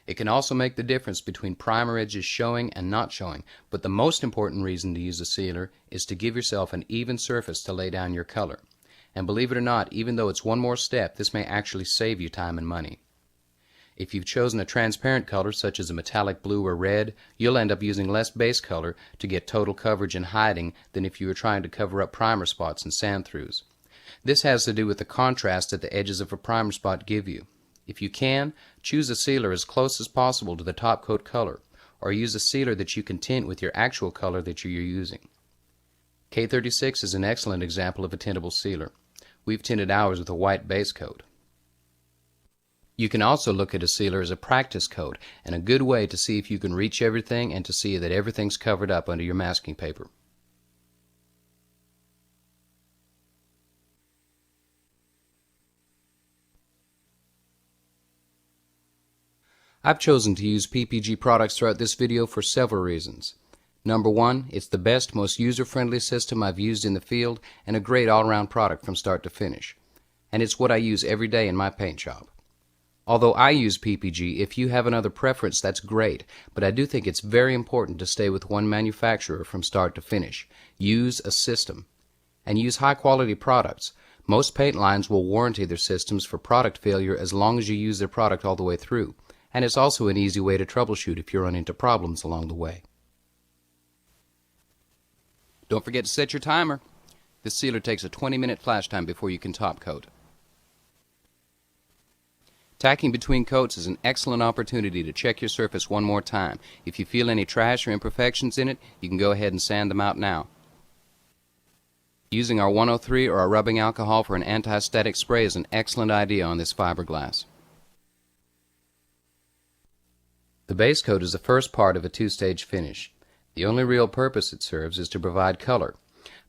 [SPEAKER 1] It can also make the difference between primer edges showing and not showing, but the most important reason to use a sealer is to give yourself an even surface to lay down your color. And believe it or not, even though it's one more step, this may actually save you time and money. If you've chosen a transparent color such as a metallic blue or red, you'll end up using less base color to get total coverage and hiding than if you were trying to cover up primer spots and sand throughs. This has to do with the contrast that the edges of a primer spot give you. If you can, choose a sealer as close as possible to the top coat color, or use a sealer that you can tint with your actual color that you're using. K36 is an excellent example of a tintable sealer. We've tinted ours with a white base coat. You can also look at a sealer as a practice coat and a good way to see if you can reach everything and to see that everything's covered up under your masking paper. I've chosen to use PPG products throughout this video for several reasons. Number one, it's the best, most user-friendly system I've used in the field and a great all-around product from start to finish. And it's what I use every day in my paint shop. Although I use PPG, if you have another preference, that's great, but I do think it's very important to stay with one manufacturer from start to finish. Use a system. And use high-quality products. Most paint lines will warranty their systems for product failure as long as you use their product all the way through. And it's also an easy way to troubleshoot if you run into problems along the way. Don't forget to set your timer. This sealer takes a 20-minute flash time before you can top coat. Tacking between coats is an excellent opportunity to check your surface one more time. If you feel any trash or imperfections in it, you can go ahead and sand them out now. Using our 103 or our rubbing alcohol for an anti-static spray is an excellent idea on this fiberglass. The base coat is the first part of a two-stage finish. The only real purpose it serves is to provide color.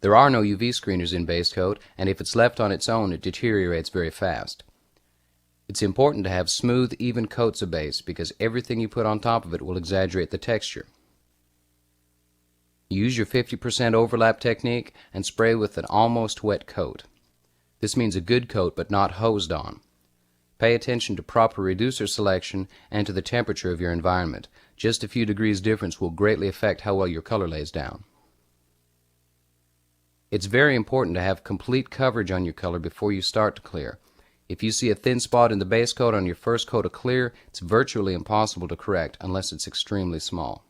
[SPEAKER 1] There are no UV screeners in base coat, and if it's left on its own, it deteriorates very fast. It's important to have smooth, even coats of base because everything you put on top of it will exaggerate the texture. Use your 50% overlap technique and spray with an almost wet coat. This means a good coat but not hosed on. Pay attention to proper reducer selection and to the temperature of your environment. Just a few degrees difference will greatly affect how well your color lays down. It's very important to have complete coverage on your color before you start to clear. If you see a thin spot in the base coat on your first coat of clear, it's virtually impossible to correct unless it's extremely small.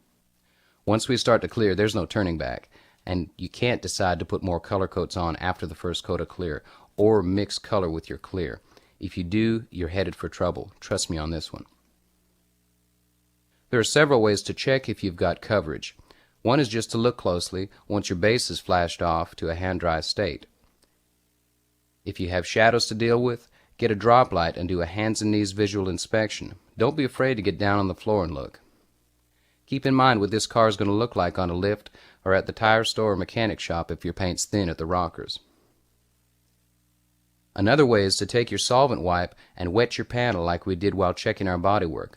[SPEAKER 1] Once we start to clear, there's no turning back, and you can't decide to put more color coats on after the first coat of clear or mix color with your clear. If you do, you're headed for trouble. Trust me on this one. There are several ways to check if you've got coverage. One is just to look closely once your base is flashed off to a hand-dry state. If you have shadows to deal with, get a drop light and do a hands and knees visual inspection. Don't be afraid to get down on the floor and look. Keep in mind what this car is going to look like on a lift or at the tire store or mechanic shop if your paint's thin at the rockers. Another way is to take your solvent wipe and wet your panel like we did while checking our bodywork.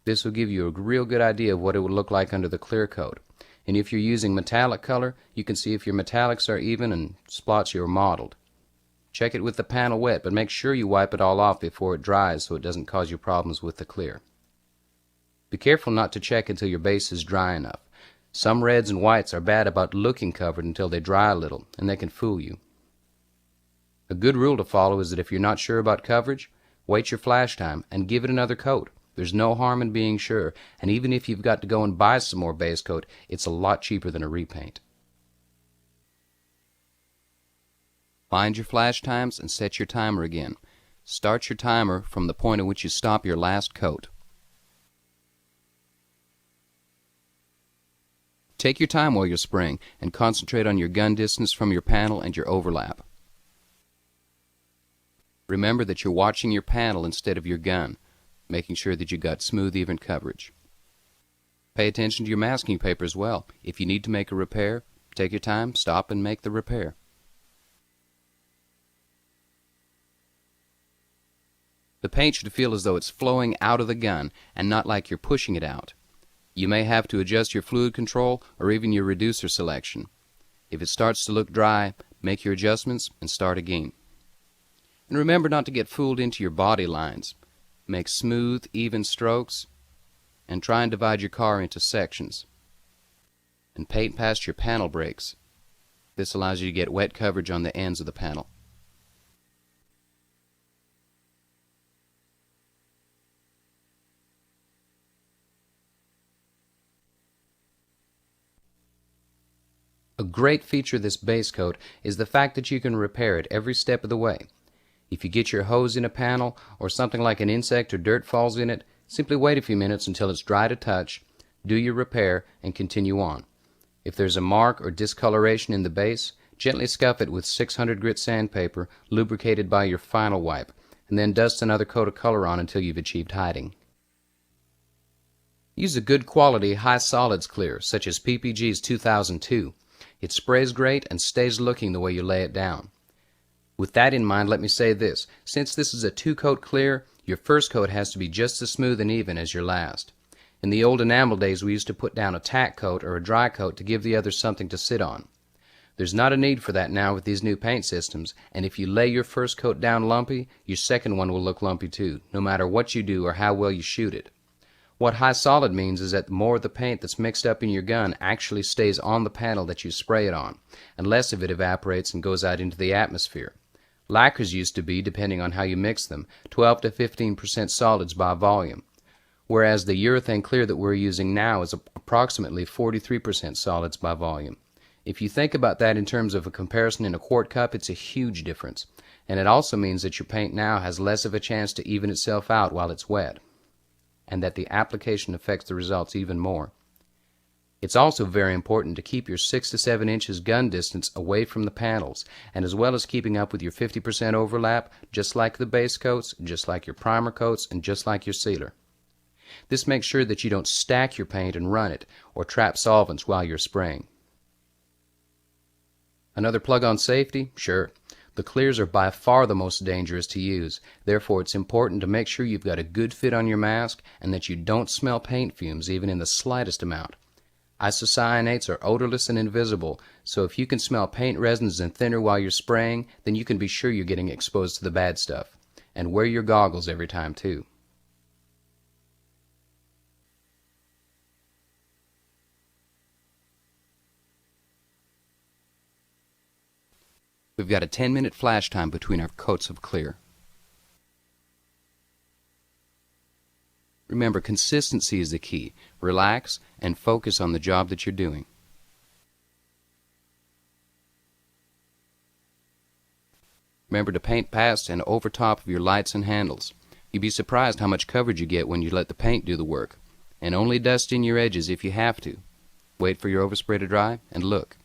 [SPEAKER 1] This will give you a real good idea of what it would look like under the clear coat. And if you're using metallic color, you can see if your metallics are even and spots you are mottled. Check it with the panel wet, but make sure you wipe it all off before it dries so it doesn't cause you problems with the clear. Be careful not to check until your base is dry enough. Some reds and whites are bad about looking covered until they dry a little, and they can fool you. A good rule to follow is that if you're not sure about coverage, wait your flash time and give it another coat. There's no harm in being sure, and even if you've got to go and buy some more base coat, it's a lot cheaper than a repaint. Find your flash times and set your timer again. Start your timer from the point at which you stop your last coat. Take your time while you're spraying and concentrate on your gun distance from your panel and your overlap. Remember that you're watching your panel instead of your gun, making sure that you got smooth, even coverage. Pay attention to your masking paper as well. If you need to make a repair, take your time, stop and make the repair. The paint should feel as though it's flowing out of the gun and not like you're pushing it out. You may have to adjust your fluid control or even your reducer selection. If it starts to look dry, make your adjustments and start again. And remember not to get fooled into your body lines. Make smooth, even strokes and try and divide your car into sections. And paint past your panel breaks. This allows you to get wet coverage on the ends of the panel. A great feature of this base coat is the fact that you can repair it every step of the way. If you get your hose in a panel or something like an insect or dirt falls in it, simply wait a few minutes until it's dry to touch, do your repair, and continue on. If there's a mark or discoloration in the base, gently scuff it with 600 grit sandpaper lubricated by your final wipe, and then dust another coat of color on until you've achieved hiding. Use a good quality high solids clear, such as PPG's 2002. It sprays great and stays looking the way you lay it down. With that in mind, let me say this. Since this is a 2-coat clear, your first coat has to be just as smooth and even as your last. In the old enamel days, we used to put down a tack coat or a dry coat to give the others something to sit on. There's not a need for that now with these new paint systems, and if you lay your first coat down lumpy, your second one will look lumpy too, no matter what you do or how well you shoot it. What high solid means is that more of the paint that's mixed up in your gun actually stays on the panel that you spray it on, and less of it evaporates and goes out into the atmosphere. Lacquers used to be, depending on how you mix them, 12 to 15% solids by volume, whereas the urethane clear that we're using now is approximately 43% solids by volume. If you think about that in terms of a comparison in a quart cup, it's a huge difference, and it also means that your paint now has less of a chance to even itself out while it's wet, and that the application affects the results even more. It's also very important to keep your 6 to 7 inches gun distance away from the panels, and as well as keeping up with your 50% overlap, just like the base coats, just like your primer coats, and just like your sealer. This makes sure that you don't stack your paint and run it, or trap solvents while you're spraying. Another plug on safety? Sure. The clears are by far the most dangerous to use. Therefore, it's important to make sure you've got a good fit on your mask and that you don't smell paint fumes even in the slightest amount. Isocyanates are odorless and invisible, so if you can smell paint resins and thinner while you're spraying, then you can be sure you're getting exposed to the bad stuff. And wear your goggles every time, too. We've got a 10-minute flash time between our coats of clear. Remember, consistency is the key. Relax and focus on the job that you're doing. Remember to paint past and over top of your lights and handles. You'd be surprised how much coverage you get when you let the paint do the work. And only dust in your edges if you have to. Wait for your overspray to dry and look.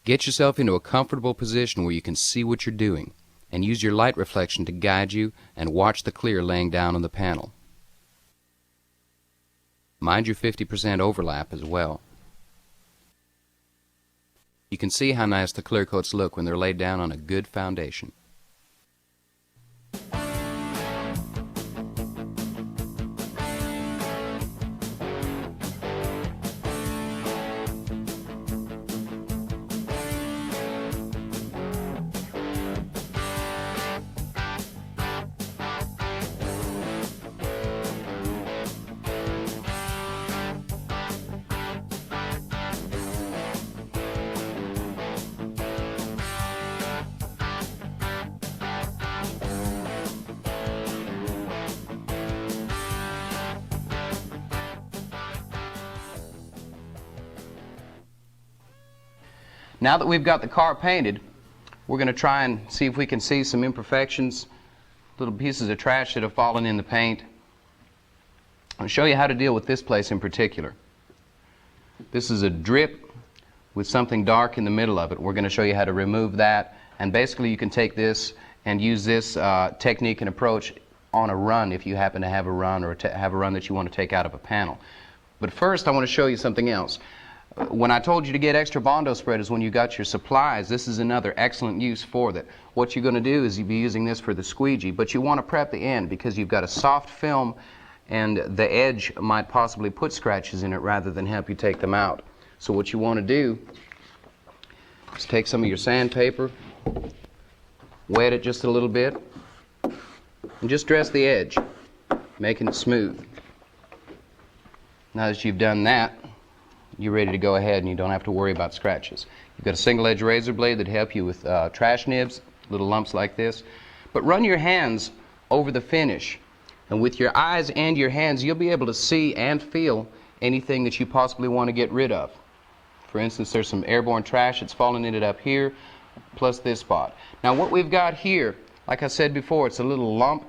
[SPEAKER 1] Get yourself into a comfortable position where you can see what you're doing, and use your light reflection to guide you and watch the clear laying down on the panel. Mind your 50% overlap as well. You can see how nice the clear coats look when they're laid down on a good foundation. Now that we've got the car painted, we're going to try and see if we can see some imperfections, little pieces of trash that have fallen in the paint. I'll show you how to deal with this place in particular. This is a drip with something dark in the middle of it. We're going to show you how to remove that, and basically you can take this and use this technique and approach on a run if you happen to have a run or have a run that you want to take out of a panel. But first I want to show you something else. When I told you to get extra Bondo spreaders when you got your supplies, this is another excellent use for that. What you're going to do is you'll be using this for the squeegee, but you want to prep the end because you've got a soft film and the edge might possibly put scratches in it rather than help you take them out. So what you want to do is take some of your sandpaper, wet it just a little bit, and just dress the edge, making it smooth. Now that you've done that, you're ready to go ahead and you don't have to worry about scratches. You've got a single edge razor blade that help you with trash nibs, little lumps like this. But run your hands over the finish, and with your eyes and your hands you'll be able to see and feel anything that you possibly want to get rid of. For instance, there's some airborne trash that's fallen in it up here. plus this spot. Now what we've got here, like I said before, it's a little lump.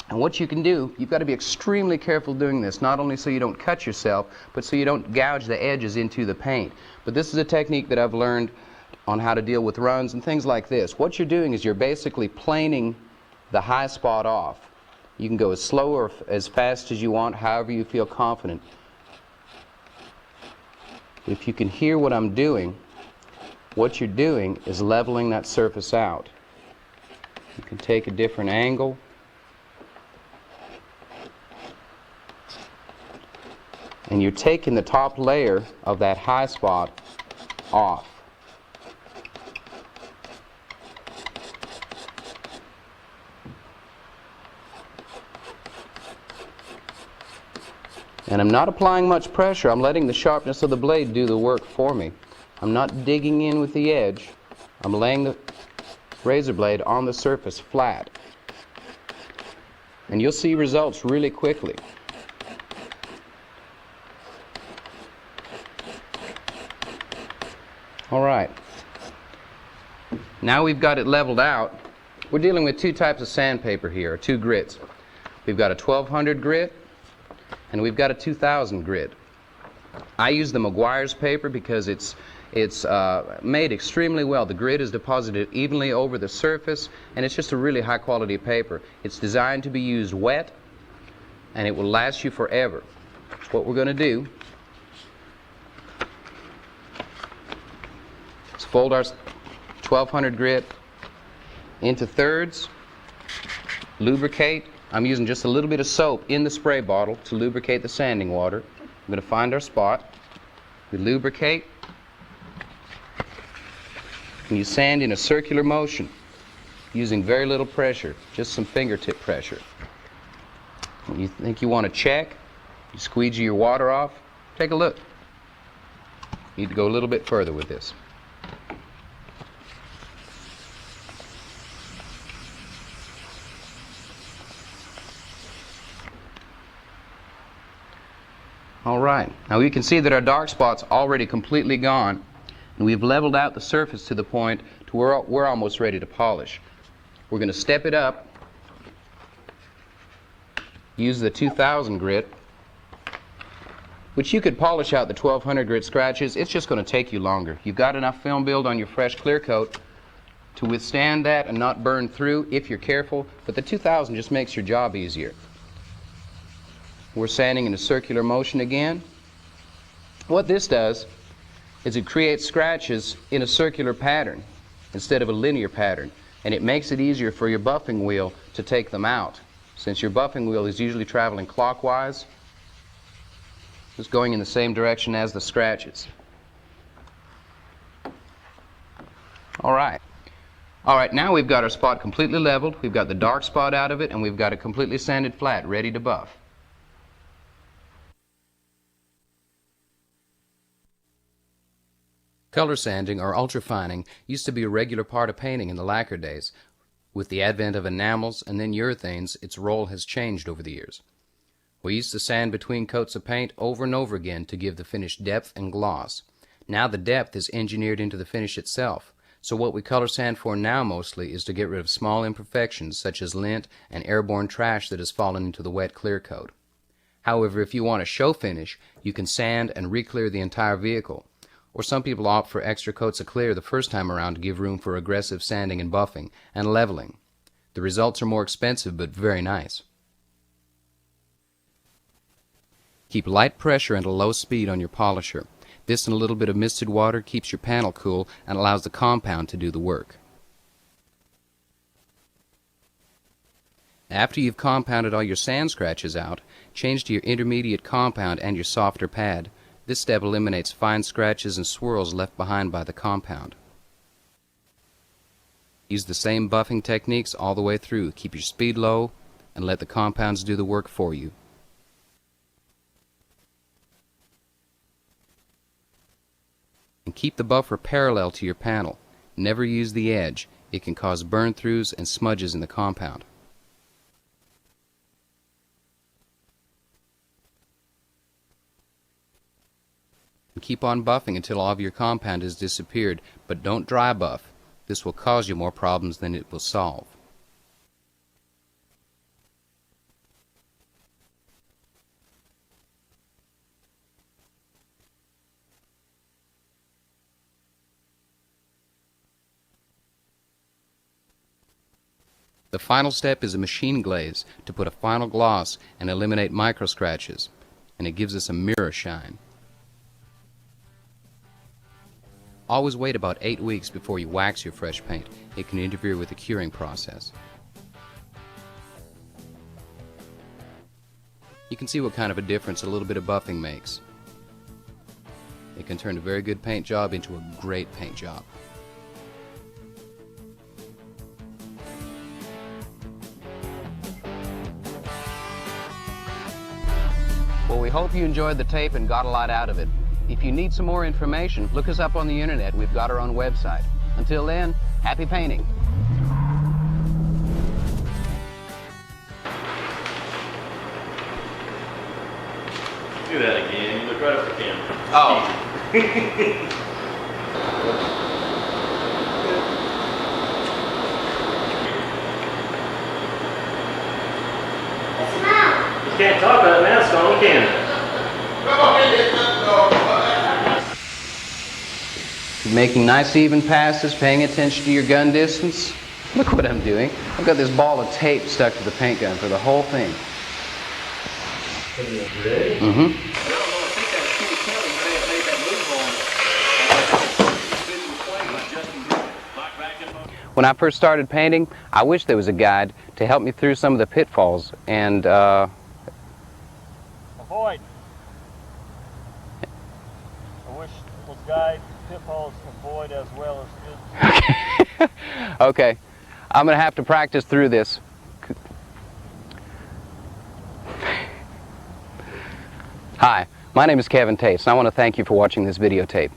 [SPEAKER 1] And what you can do, you've got to be extremely careful doing this, not only so you don't cut yourself, but so you don't gouge the edges into the paint. But this is a technique that I've learned on how to deal with runs and things like this. What you're doing is you're basically planing the high spot off. You can go as slow or as fast as you want, however you feel confident. If you can hear what I'm doing, what you're doing is leveling that surface out. You can take a different angle. And you're taking the top layer of that high spot off. And I'm not applying much pressure. I'm letting the sharpness of the blade do the work for me. I'm not digging in with the edge. I'm laying the razor blade on the surface flat. And you'll see results really quickly. All right. Now we've got it leveled out. We're dealing with two types of sandpaper here, two grits. We've got a 1200 grit and we've got a 2000 grit. I use the Meguiar's paper because it's made extremely well. The grit is deposited evenly over the surface and it's just a really high quality paper. It's designed to be used wet and it will last you forever. So what we're going to do is fold our 1200 grit into thirds, lubricate. I'm using just a little bit of soap in the spray bottle to lubricate the sanding water. I'm going to find our spot. We lubricate. And you sand in a circular motion using very little pressure, just some fingertip pressure. When you think you want to check, you squeegee your water off. Take a look. You need to go a little bit further with this. All right, now you can see that our dark spot's already completely gone, and we've leveled out the surface to the point to where we're almost ready to polish. We're going to step it up, use the 2000 grit, which you could polish out the 1200 grit scratches. It's just going to take you longer. You've got enough film build on your fresh clear coat to withstand that and not burn through if you're careful, but the 2000 just makes your job easier. We're sanding in a circular motion again. What this does is it creates scratches in a circular pattern instead of a linear pattern, and it makes it easier for your buffing wheel to take them out. Since your buffing wheel is usually traveling clockwise, it's going in the same direction as the scratches. All right, now we've got our spot completely leveled, we've got the dark spot out of it, and we've got it completely sanded flat, ready to buff. Color sanding or ultrafining used to be a regular part of painting in the lacquer days. With the advent of enamels and then urethanes, its role has changed over the years. We used to sand between coats of paint over and over again to give the finish depth and gloss. Now the depth is engineered into the finish itself, so what we color sand for now mostly is to get rid of small imperfections such as lint and airborne trash that has fallen into the wet clear coat. However, if you want a show finish, you can sand and re-clear the entire vehicle. Or some people opt for extra coats of clear the first time around to give room for aggressive sanding and buffing and leveling. The results are more expensive but very nice. Keep light pressure and a low speed on your polisher. This and a little bit of misted water keeps your panel cool and allows the compound to do the work. After you've compounded all your sand scratches out, change to your intermediate compound and your softer pad. This step eliminates fine scratches and swirls left behind by the compound. Use the same buffing techniques all the way through. Keep your speed low and let the compounds do the work for you. And keep the buffer parallel to your panel. Never use the edge. It can cause burn-throughs and smudges in the compound. Keep on buffing until all of your compound has disappeared, but don't dry buff. This will cause you more problems than it will solve. The final step is a machine glaze to put a final gloss and eliminate micro scratches, and it gives us a mirror shine. Always wait about 8 weeks before you wax your fresh paint. It can interfere with the curing process. You can see what kind of a difference a little bit of buffing makes. It can turn a very good paint job into a great paint job. Well, we hope you enjoyed the tape and got a lot out of it. If you need some more information, look us up on the internet. We've got our own website. Until then, happy painting.
[SPEAKER 3] Do that again. You look right up the camera.
[SPEAKER 1] Oh.
[SPEAKER 3] You can't talk about mask on, can you?
[SPEAKER 2] Making nice even passes, paying attention to your gun distance. Look what I'm doing. I've got this ball of tape stuck to the paint gun for the whole thing.
[SPEAKER 3] Ready?
[SPEAKER 2] Mm-hmm. When I first started painting, I wish there was a guide to help me through some of the pitfalls and
[SPEAKER 3] Avoid. I wish those guide pitfalls avoid as well as good.
[SPEAKER 2] Okay, I'm going to have to practice through this. Hi, my name is Kevin Tace, and I want to thank you for watching this videotape.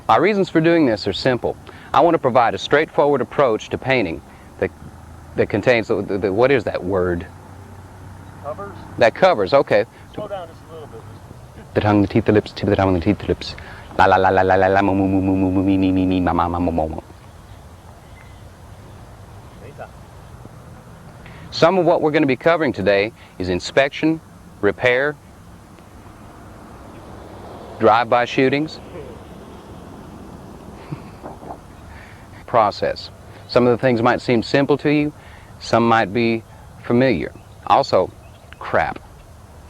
[SPEAKER 2] My reasons for doing this are simple. I want to provide a straightforward approach to painting that contains, what is that word?
[SPEAKER 3] Covers?
[SPEAKER 2] That covers, okay.
[SPEAKER 3] Slow down just a little bit.
[SPEAKER 2] The tongue, the teeth, the lips, tip of the tongue, the teeth, the lips. La la la la la la la, mo mo mo mo mo mo me me me me ma ma ma mo mo mo. Some of what we're going to be covering today is inspection, repair, drive-by shootings, process. Some of the things might seem simple to you, some might be familiar. Also, crap,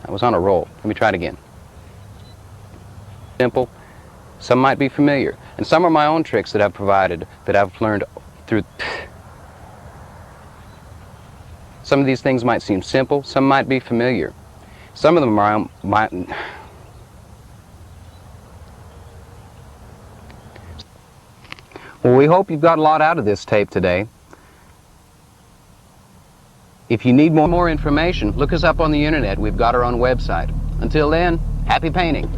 [SPEAKER 2] I was on a roll. Let me try it again. Simple, some might be familiar, and some are my own tricks that I've provided, that I've learned through. Some of these things might seem simple, some might be familiar. Some of them are Well, we hope you've got a lot out of this tape today. If you need more information, look us up on the internet. We've got our own website. Until then, happy painting.